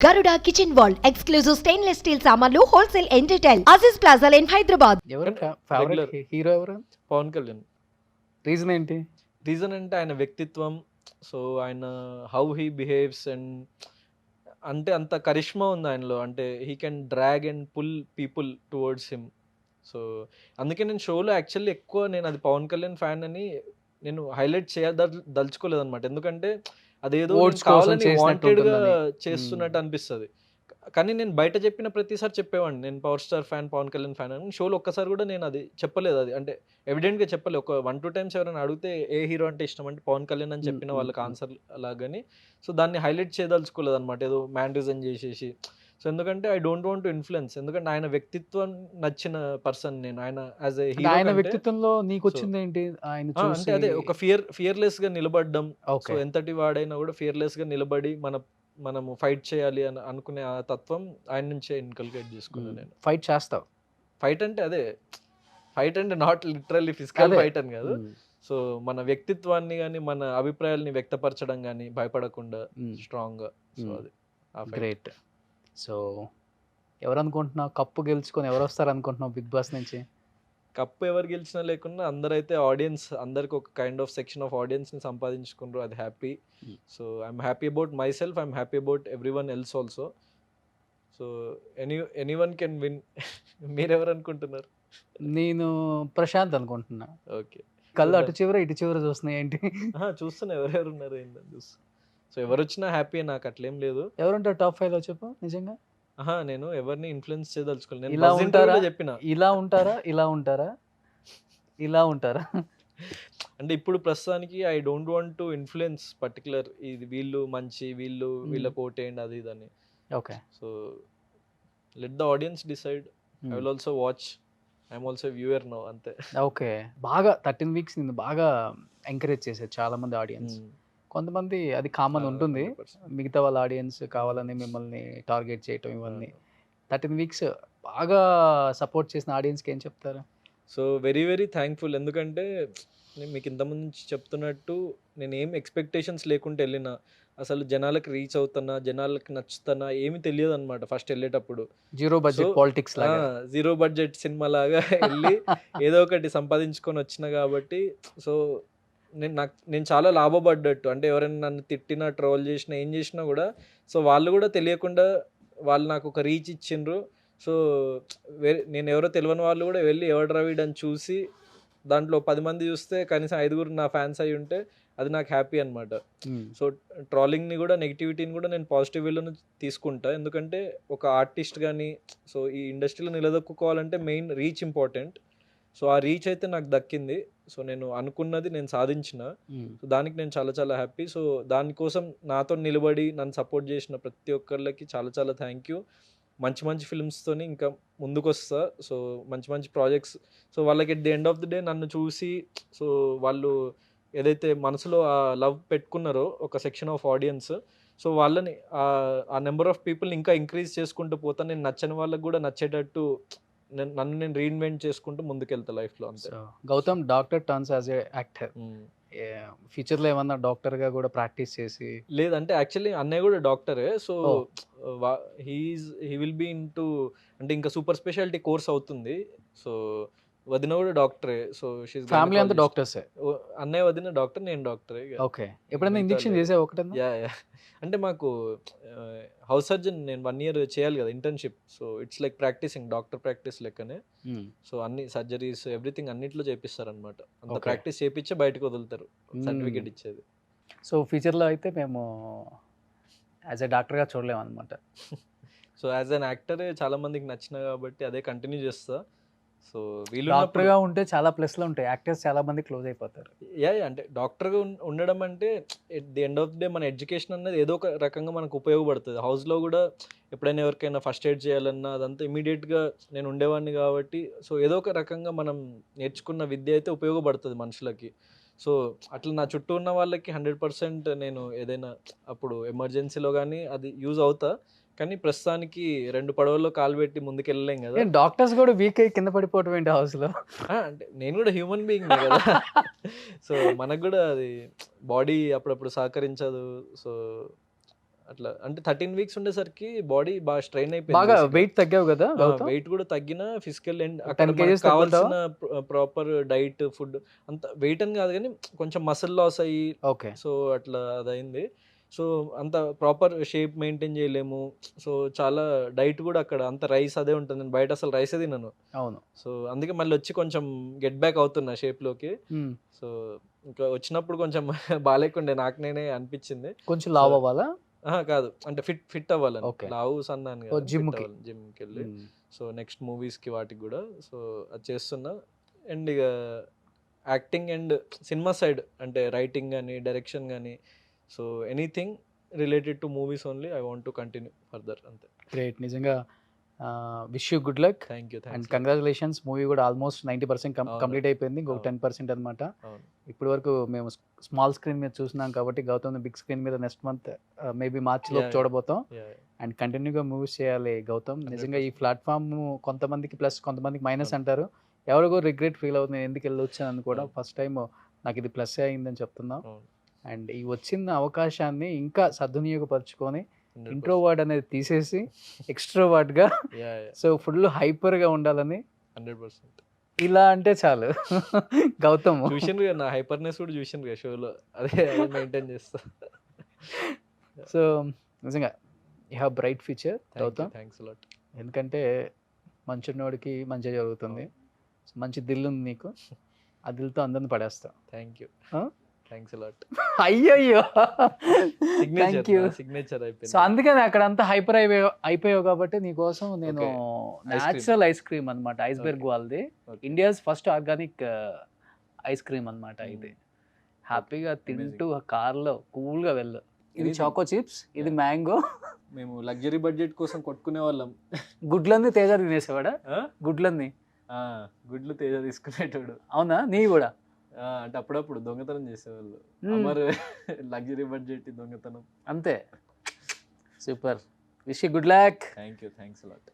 Garuda Kitchen World, exclusive stainless steel samanlu, wholesale and retail. Aziz Plaza in Hyderabad. ఎవరు Regular. Favourite hero ఎవరు? Pawan Kalyan. Reason ఏంటి? Reason అంటే ఆయన వ్యక్తిత్వం, so ఆయన హౌ హీ బిహేవ్స్ అండ్ అంటే అంత కరిష్మా ఉంది ఆయనలో. అంటే he can drag and pull people towards him. So అందుకే నేను షోలో యాక్చువల్లీ ఎక్కువ నేను అది పవన్ కళ్యాణ్ ఫ్యాన్ అని నేను హైలైట్ దలుచుకోలేదన్నమాట. ఎందుకంటే అదేదో Votes నేను కోసం కావాలని చేసినట్టు వాంటెడ్గా ఉంటుందని. చేస్తున్నట్టు అనిపిస్తుంది. కానీ నేను బయట చెప్పిన ప్రతిసారి చెప్పేవాడిని నేను power star fan, Pawan Kalyan fan అని. షోలో ఒక్కసారి కూడా నేను అది చెప్పలేదు. అది అంటే ఎవిడెంట్గా చెప్పలేదు. ఒక 1-2 టైమ్స్ ఎవరైనా అడిగితే ఏ హీరో అంటే ఇష్టం అంటే పవన్ కళ్యాణ్ అని చెప్పిన వాళ్ళకి ఆన్సర్ అలాగని. సో దాన్ని హైలైట్ చేయదలుచుకోలేదు అనమాట, ఏదో మ్యాన్రిజన్ చేసేసి. సో ఎందుకంటే I don't want to influence, ఎందుకంటే ఆయన వ్యక్తిత్వం నచ్చిన పర్సన్ నేను. ఆయన యాజ్ ఏ హీరో ఆయన వ్యక్తిత్వంలో నీకు వచ్చింది ఏంటి? ఆయన అంటే అదే ఒక ఫియర్లెస్ గా నిలబడడం. So okay. ఎంతటి వాడైనా కూడా ఫియర్లెస్ గా నిలబడి మనము ఫైట్ చేయాలి అని అనుకునే ఆ తత్వం ఆయన నుంచే ఇన్కల్కేట్ చేసుకున్నాను నేను. ఫైట్ చేస్తావు. ఫైట్ అంటే అదే, ఫైట్ అంటే నాట్ లిటరల్లీ ఫిజికల్ అదే. ఫైట్ అని కాదు. సో మన వ్యక్తిత్వాన్ని కానీ మన అభిప్రాయాల్ని వ్యక్తపరచడం కానీ భయపడకుండా స్ట్రాంగ్ గా. సో అది ఆ fight. గ్రేట్. సో ఎవరు అనుకుంటున్నావు కప్పు గెలుచుకొని ఎవరు వస్తారు అనుకుంటున్నావు బిగ్ బాస్ నుంచి? కప్పు ఎవరు గెలిచినా లేకున్నా అందరైతే ఆడియన్స్, అందరికి ఒక kind of section of audience ని సంపాదించుకున్నారు. అది happy. So I'm happy about my self, I'm happy about every one else also. So anyone can win. మీరెవరు అనుకుంటున్నారు? నేను ప్రశాంత్ అనుకుంటున్నా. ఓకే, కళ్ళు అటు చివర ఇటు చివర చూస్తున్నాయి ఏంటి? చూస్తున్నా ఎవరెవరు ఉన్నారు ఏంటని చూస్తున్నా. సో ఎవరు వచ్చినా హ్యాపీ, నాకు అట్లేం లేదు. ఎవరుంటారు టాప్ 5 లో చెప్పు నిజంగా? నేను ఎవరిని ఇన్ఫ్లుయెన్స్ చేయదలుచుకోలేదు. నేను ఇలా buzz ఉంటారా? interview లో చెప్పిన ఇలా ఉంటారా? ఇలా ఉంటారా? ఇలా ఉంటారా? అంటే ఇప్పుడు ప్రస్తుతానికి I don't want to influence particular ఇది వీళ్ళు మంచి వీళ్ళ కోటేయండి అది ఇదని. Okay. So let the audience decide. I will also watch. I'm also viewer now, అంతే. ఓకే. బాగా 13 వీక్స్ నిన్ను బాగా ఎంకరేజ్ చేశారు చాలా మంది ఆడియన్స్. కొంతమంది అది కామన్ ఉంటుంది. 100%. మిగతా వాళ్ళ ఆడియన్స్ కావాలని మిమ్మల్ని టార్గెట్ చేయటం ఇవన్నీ. 13 వీక్స్ బాగా సపోర్ట్ చేసిన ఆడియన్స్కి ఏం చెప్తారు? So very very thankful. ఎందుకంటే నేను మీకు ఇంతకుముందు నుంచి చెప్తున్నట్టు నేను ఏం ఎక్స్పెక్టేషన్స్ లేకుండా వెళ్ళిన, అసలు జనాలకు రీచ్ అవుతున్నా, జనాలకి నచ్చుతున్నా ఏమీ తెలియదు అనమాట ఫస్ట్ వెళ్ళేటప్పుడు. జీరో బడ్జెట్ So, పాలిటిక్స్ లాగా. జీరో బడ్జెట్ సినిమా లాగా వెళ్ళి ఏదో ఒకటి సంపాదించుకొని వచ్చిన కాబట్టి సో నేను చాలా లాభపడ్డట్టు. అంటే ఎవరైనా నన్ను తిట్టినా, ట్రోల్ చేసినా, ఏం చేసినా కూడా సో వాళ్ళు కూడా తెలియకుండా వాళ్ళు నాకు ఒక రీచ్ ఇచ్చిండ్రు. సో నేను ఎవరో తెలియని వాళ్ళు కూడా వెళ్ళి ఎవడ్రా వీడని చూసి దాంట్లో 10 మంది చూస్తే కనీసం 5 నా ఫ్యాన్స్ అయి ఉంటే అది నాకు హ్యాపీ అనమాట. సో ట్రోలింగ్ని కూడా, నెగిటివిటీని కూడా నేను పాజిటివ్ వేలోనే తీసుకుంటా. ఎందుకంటే ఒక ఆర్టిస్ట్ కానీ సో ఈ ఇండస్ట్రీలో నిలదొక్కుకోవాలంటే మెయిన్ రీచ్ ఇంపార్టెంట్. సో ఆ రీచ్ అయితే నాకు దక్కింది. సో నేను అనుకున్నది నేను సాధించిన. సో దానికి నేను చాలా చాలా హ్యాపీ. సో దానికోసం నాతో నిలబడి నన్ను సపోర్ట్ చేసిన ప్రతి ఒక్కళ్ళకి చాలా చాలా థ్యాంక్ యూ. మంచి మంచి ఫిల్మ్స్తోని ఇంకా ముందుకు వస్తా. సో మంచి మంచి ప్రాజెక్ట్స్. సో వాళ్ళకి at the end of the day నన్ను చూసి సో వాళ్ళు ఏదైతే మనసులో ఆ లవ్ పెట్టుకున్నారో ఒక సెక్షన్ ఆఫ్ ఆడియన్స్, సో వాళ్ళని ఆ నెంబర్ ఆఫ్ పీపుల్ని ఇంకా ఇంక్రీజ్ చేసుకుంటూ పోతాను. నేను నచ్చని వాళ్ళకి కూడా నచ్చేటట్టు నన్ను నేను రీఇన్వెంట్ చేసుకుంటూ ముందుకెళ్తా లైఫ్లో, అంతే. So Gautam doctor turns as a actor. ఫ్యూచర్లో ఏమన్నా డాక్టర్గా కూడా ప్రాక్టీస్ చేసి? లేదంటే యాక్చువల్లీ అన్నయ్య కూడా డాక్టరే. So Oh. He will be in to అంటే ఇంకా సూపర్ స్పెషాలిటీ కోర్స్ అవుతుంది. సో వదిన కూడా డాక్టరే. సో ఫ్యామిలీ అంతా డాక్టర్సే. అన్నయ్య వదిన డాక్టర్, నేను డాక్టరే. ఓకే. ఎప్పుడైనా మిగతా ఇంజెక్షన్ లేదు. చేసావు ఒకటన్నా? యా అంటే మాకు హౌస్ సర్జన్ నేను 1 year చేయాలి కదా internship. So it's like practising, doctor practice లెక్కనే. సో అన్ని సర్జరీస్ ఎవ్రీథింగ్ అన్నిట్లో చేపిస్తారనమాట. అంత Okay. ప్రాక్టీస్ చేపించే బయటకు వదులుతారు, సర్టిఫికేట్ ఇచ్చేది. సో ఫ్యూచర్లో అయితే మేము యాజ్ ఏ డాక్టర్గా చూడలేము అనమాట. సో యాజ్ అన్ యాక్టర్ చాలా మందికి నచ్చిన కాబట్టి అదే కంటిన్యూ చేస్తా. సో వీళ్ళు డాక్టర్గా ఉంటే చాలా ప్లస్లు ఉంటాయి. యాక్టర్స్ చాలా మంది క్లోజ్ అయిపోతారు. యా అంటే డాక్టర్గా ఉండడం అంటే at the end of the day మన ఎడ్యుకేషన్ అనేది ఏదో ఒక రకంగా మనకు ఉపయోగపడుతుంది. హౌస్లో కూడా ఎప్పుడైనా ఎవరికైనా ఫస్ట్ ఎయిడ్ చేయాలన్నా అదంతా ఇమీడియట్గా నేను ఉండేవాడిని కాబట్టి సో ఏదో ఒక రకంగా మనం నేర్చుకున్న విద్య అయితే ఉపయోగపడుతుంది మనుషులకి. సో అట్లా నా చుట్టూ ఉన్న వాళ్ళకి 100% నేను ఏదైనా అప్పుడు ఎమర్జెన్సీలో కానీ అది యూజ్ అవుతా. కానీ ప్రస్తుతానికి 2 పడవల్లో కాలు పెట్టి ముందుకు వెళ్ళలేం కదా. డాక్టర్స్ కూడా వీక్ అయ్యి కింద పడిపోవటం ఏంటి హౌస్లో? అంటే నేను కూడా హ్యూమన్ బీయింగ్ కదా. సో మనకు కూడా అది బాడీ అప్పుడప్పుడు సహకరించదు. సో అట్లా అంటే 13 వీక్స్ ఉండేసరికి బాడీ బాగా స్ట్రెయిన్ బాగా అయిపోయింది. వెయిట్ తగ్గావు కదా గౌతమ్? వెయిట్ కూడా తగ్గిన ఫిజికల్ అండ్ 10 అక్కడ kgs మనకు కావాల్సిన ప్రాపర్ డైట్ ఫుడ్ అంత వెయిట్ అని కాదు కానీ కొంచెం మసిల్ లాస్ అయ్యి ఓకే. సో అట్లా అదైంది. సో అంత ప్రాపర్ షేప్ మెయింటైన్ చేయలేము. సో చాలా డైట్ కూడా అక్కడ అంత రైస్ అదే ఉంటుంది. నేను బయట అసలు రైసే తినను. అవును. సో అందుకే మళ్ళీ వచ్చి కొంచెం గెట్ బ్యాక్ అవుతున్నా షేప్లోకి. సో ఇంకా వచ్చినప్పుడు కొంచెం బాగాలేకుండే నాకు నేనే అనిపించింది. కొంచెం లావ్ అవ్వాలా? కాదు అంటే ఫిట్ అవ్వాలని. Okay. లావు సన్నాను ఓ, gym కి. జిమ్కి వెళ్ళి సో నెక్స్ట్ మూవీస్కి వాటికి కూడా సో అది చేస్తున్నా. అండ్ ఇక యాక్టింగ్ అండ్ సినిమా సైడ్ అంటే రైటింగ్ కానీ డైరెక్షన్ కానీ so anything related to movies only I want to continue further అంతే. గ్రేట్. నిజంగా wish you good luck thank you. And congratulations. Movie కూడా ఆల్మోస్ట్ 90% అవును. కంప్లీట్ అయిపోయింది. ఇంకొక అవును. 10% అనమాట. అవును. ఇప్పటి వరకు మేము స్మాల్ స్క్రీన్ మీద చూసినాం కాబట్టి గౌతమ్ బిగ్ స్క్రీన్ మీద నెక్స్ట్ మంత్ మేబీ మార్చిలో Yeah. చూడబోతాం. Yeah. అండ్ కంటిన్యూగా మూవీస్ చేయాలి గౌతమ్. నిజంగా ఈ 100%. ప్లాట్ఫామ్ కొంతమందికి ప్లస్ కొంతమందికి మైనస్ అవును. అంటారు. ఎవరికో రిగ్రెట్ ఫీల్ అవుతుంది నేను ఎందుకు వెళ్ళొచ్చాను కూడా. అవును. ఫస్ట్ టైం నాకు ఇది ప్లస్ అయిందని చెప్తున్నాం. అవును. అండ్ ఈ వచ్చిన అవకాశాన్ని ఇంకా సద్వినియోగపరచుకొని 100%. ఇంట్రోవర్డ్ అనేది తీసేసి ఎక్స్ట్రోవర్డ్గా Yeah, yeah. సో ఫుల్ హైపర్గా ఉండాలని 100%. ఇలా అంటే చాలు గౌతమ్. చూసిండ్రు కదా నా హైపర్నెస్ కూడా చూసిండ్రు కదా షోలో. అదే మెయింటైన్ చేస్తా. సో నిజంగా you have bright future Gautam. Thanks lot. ఎందుకంటే మంచున్నోడికి మంచిగా జరుగుతుంది. మంచి దిల్ ఉంది నీకు. ఆ దిల్తో అందరిని పడేస్తావు. Thank you. Huh? Thanks lot. అయ్యయ్యో థ్యాంక్ యూ. సిగ్నేచర్ సో అయిపోయింది. అందుకని అక్కడ అంతా హైపర్ అయిపోయావు కాబట్టి నీకోసం నేను Okay. Ice cream. Natural ice cream అనమాట ఐస్బెర్గ్ Okay. వాళ్ళది. Okay. India's first organic ice cream అనమాట ఇది. హ్యాపీగా Amazing. తింటూ కార్లో కూల్గా వెళ్ళు. ఇది Anything. చాకో చిప్స్, ఇది Yeah. మ్యాంగో. మేము లగ్జరీ బడ్జెట్ కోసం కొట్టుకునే వాళ్ళం. గుడ్లన్నీ తేజ తినేసేవాడా? గుడ్లన్నీ గుడ్లు తేజ తీసుకునేటోడు. అవునా? నీ కూడా అంటే అప్పుడప్పుడు దొంగతనం చేసేవాళ్ళు. Hmm. అమర్ లగ్జరీ బడ్జెట్ దొంగతనం. అంతే. Super. Wish you good luck. Thank you. Thanks lot.